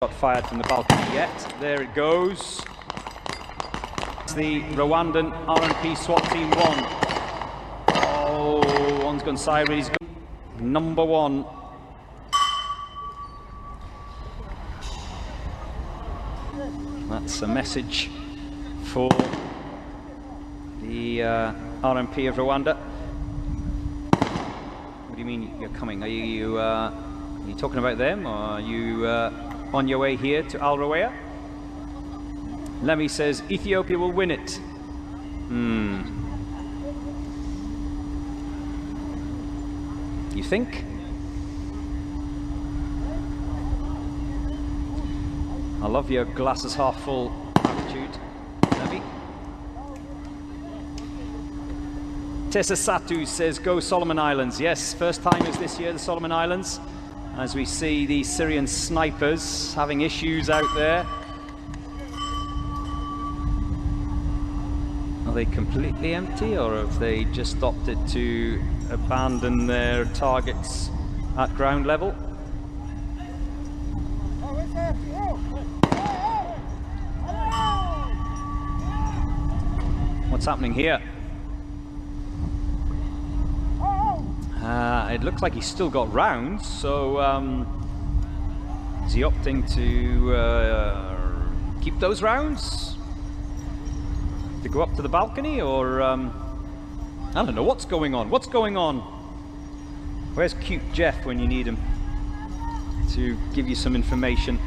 Got fired from the balcony yet. There it goes. It's the Rwandan R&P SWAT team one. Oh, one's gone sideways. Number one. That's a message for the R&P of Rwanda. What do you mean you're coming? Are you talking about them, or are you on your way here to Al Rawaya? Lemmy says Ethiopia will win it. You think? I love your glasses half full attitude, Lemmy. Tessa Satu says go Solomon Islands. Yes, first timers this year, the Solomon Islands. As we see the Syrian snipers having issues out there. Are they completely empty, or have they just opted to abandon their targets at ground level? What's happening here? It looks like he's still got rounds, so is he opting to keep those rounds? To go up to the balcony, or I don't know, what's going on? What's going on? Where's cute Jeff when you need him to give you some information?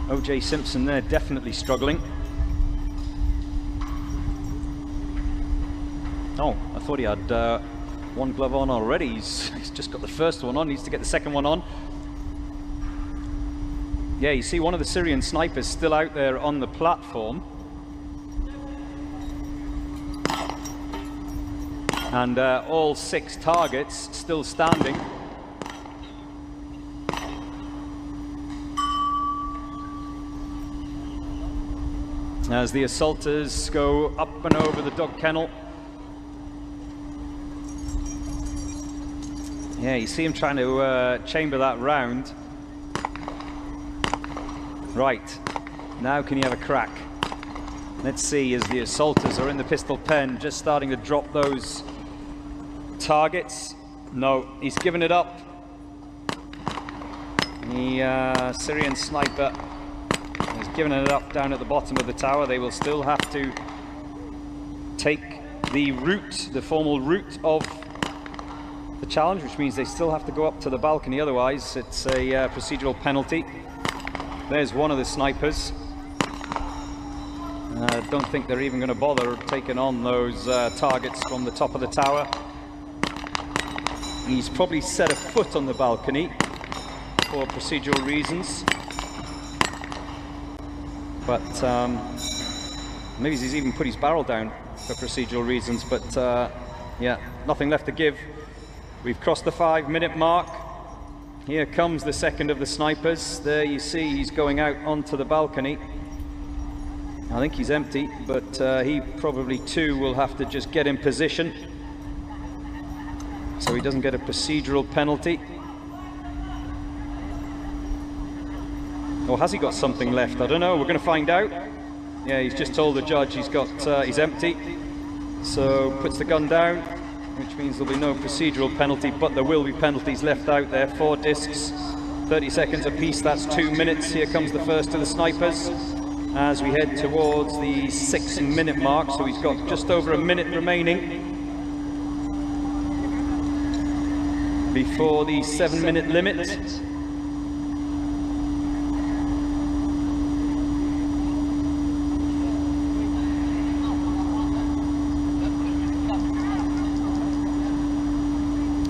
OJ Simpson there, definitely struggling. Oh, I thought he had one glove on already. He's just got the first one on, needs to get the second one on. Yeah, you see one of the Syrian snipers still out there on the platform. And all 6 targets still standing. As the assaulters go up and over the dog kennel. Yeah, you see him trying to chamber that round. Right, now can you have a crack? Let's see, as the assaulters are in the pistol pen, just starting to drop those targets. No, he's given it up. The Syrian sniper has given it up down at the bottom of the tower. They will still have to take the route, the formal route of the challenge, which means they still have to go up to the balcony, otherwise it's a procedural penalty. There's one of the snipers. I don't think they're even going to bother taking on those targets from the top of the tower. He's probably set a foot on the balcony for procedural reasons, but maybe he's even put his barrel down for procedural reasons, but yeah, nothing left to give. We've crossed the 5-minute mark. Here comes the second of the snipers. There you see he's going out onto the balcony. I think he's empty, but he probably too will have to just get in position so he doesn't get a procedural penalty. Or has he got something left? I don't know, we're going to find out. Yeah, he's just told the judge he's empty, so puts the gun down, which means there'll be no procedural penalty, but there will be penalties left out there. 4 discs, 30 seconds apiece, that's 2 minutes. Here comes the first of the snipers as we head towards the 6-minute mark, so he's got just over a minute remaining before the 7-minute limit.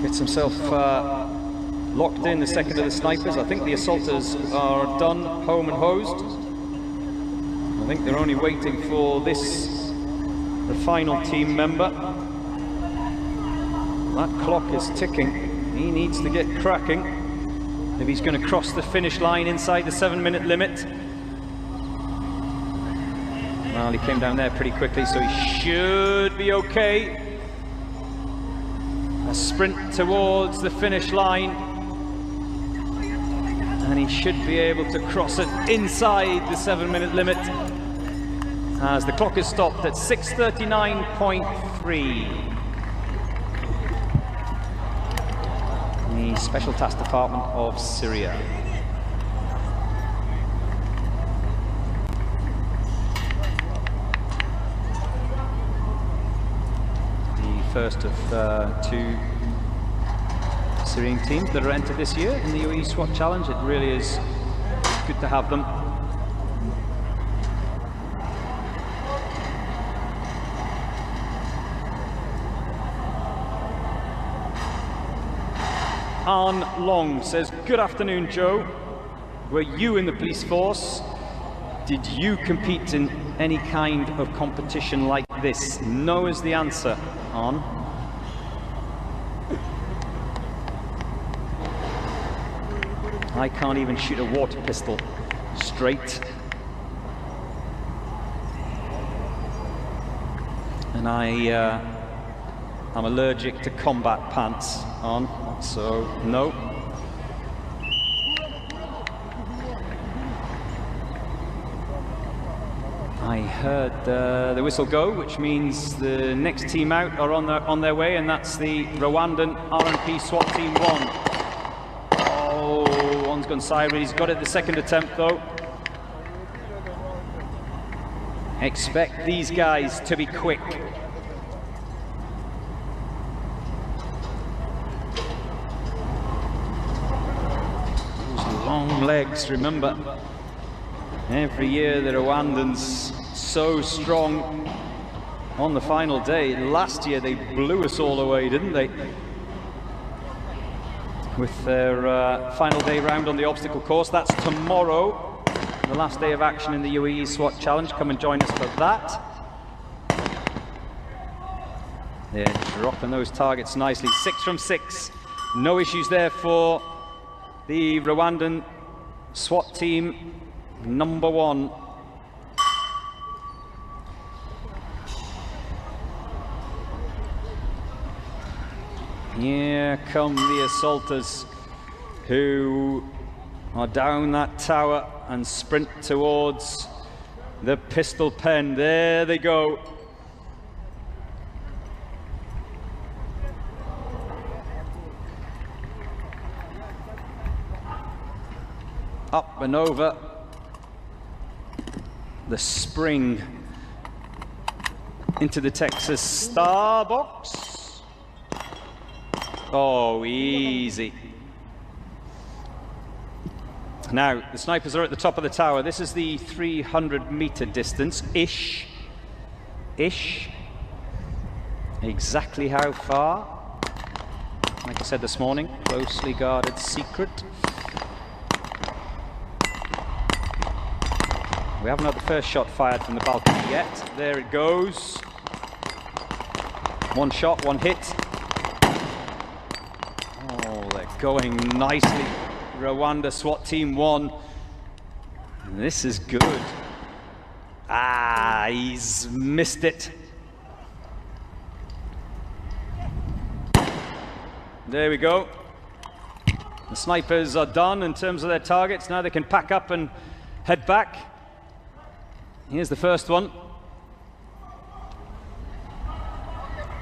Gets himself locked in, the second of the snipers. I think the assaulters are done, home and hosed. I think they're only waiting for the final team member. That clock is ticking. He needs to get cracking if he's going to cross the finish line inside the 7-minute limit. Well, he came down there pretty quickly, so he should be okay. A sprint towards the finish line. And and he should be able to cross it inside the 7-minute limit as the clock is stopped at 6:39.3. The Special Task Department of Syria. The first of two Syrian teams that are entered this year in the UAE SWAT Challenge. It really is good to have them. Arn Long says, good afternoon, Joe. Were you in the police force? Did you compete in any kind of competition like this? No is the answer, Arn. I can't even shoot a water pistol straight. And I'm allergic to combat pants on, so no. I heard the whistle go, which means the next team out are on their way, and that's the Rwandan R&P SWAT Team 1. Oh, one's gone sideways. He's got it the second attempt, though. Expect these guys to be quick. Long legs, remember, every year the Rwandans so strong on the final day. Last year they blew us all away, didn't they? With their final day round on the obstacle course. That's tomorrow, the last day of action in the UAE SWAT Challenge. Come and join us for that. They're dropping those targets nicely. 6 from 6. No issues there for the Rwandan SWAT team number 1. Here come the assaulters who are down that tower and sprint towards the pistol pen. There they go. Up and over the spring into the Texas star box. Oh, easy. Now, the snipers are at the top of the tower. This is the 300-meter distance-ish. Exactly how far? Like I said this morning, closely guarded secret. We haven't had the first shot fired from the balcony yet. There it goes. One shot, one hit. Oh, they're going nicely. Rwanda SWAT Team 1. This is good. Ah, he's missed it. There we go. The snipers are done in terms of their targets. Now they can pack up and head back. Here's the first one.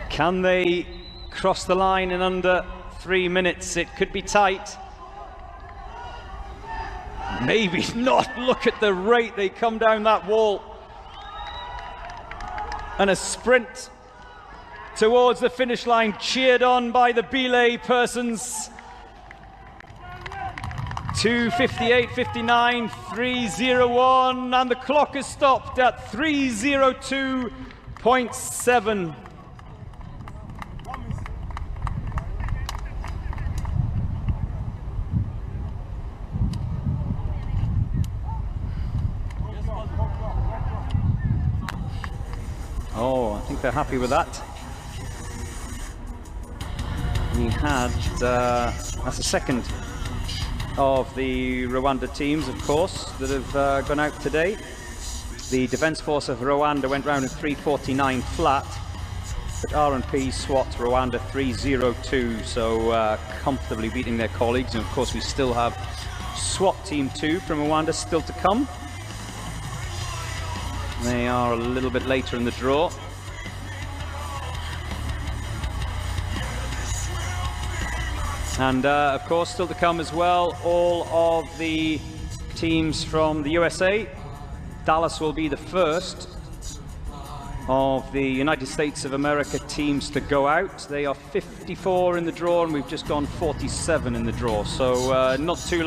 Can they cross the line in under 3 minutes? It could be tight. Maybe not. Look at the rate they come down that wall. And a sprint towards the finish line, cheered on by the belay persons. 2:58.59, 3:01, and the clock is stopped at 3:02.7. Oh, I think they're happy with that. We had, that's the second of the Rwanda teams, of course, that have gone out today. The Defence Force of Rwanda went round in 3:49 flat, but R&P SWAT Rwanda 3:02, so comfortably beating their colleagues. And of course we still have SWAT Team 2 from Rwanda still to come. They are a little bit later in the draw. And of course, still to come as well, all of the teams from the USA. Dallas will be the first of the United States of America teams to go out. They are 54 in the draw, and we've just gone 47 in the draw, so not too long.